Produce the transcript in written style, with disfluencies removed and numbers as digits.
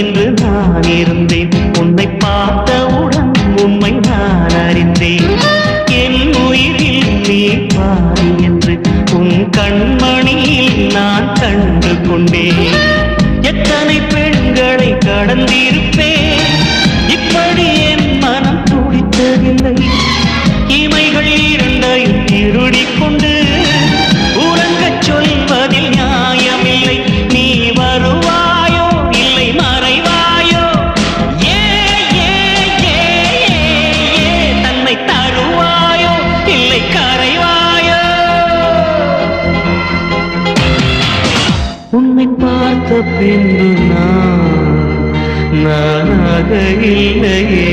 என்று நான் இருந்தேன். உன்னை பார்த்தவுடன் உண்மை நான் அறிந்தேன். என் உயிரில் நீ பாரி என்று உன் கண்மணியில் நான் கண்டு கொண்டேன். எத்தனை பெண்களை கடந்திருப்பேன், இப்படி என் மனம் துடித்ததில்லை. இமைகள் இரண்டையும் திருடிக் கொண்டு உறங்கச் சொல்வதில் நியாயமில்லை. நீ வருவாயோ இல்லை மறைவாயோ, ஏ ஏ ஏ ஏ தன்னை தருவாயோ இல்லை கரைவாயோ. உன்னை பார்த்த பின்பு நானாக இல்லையே.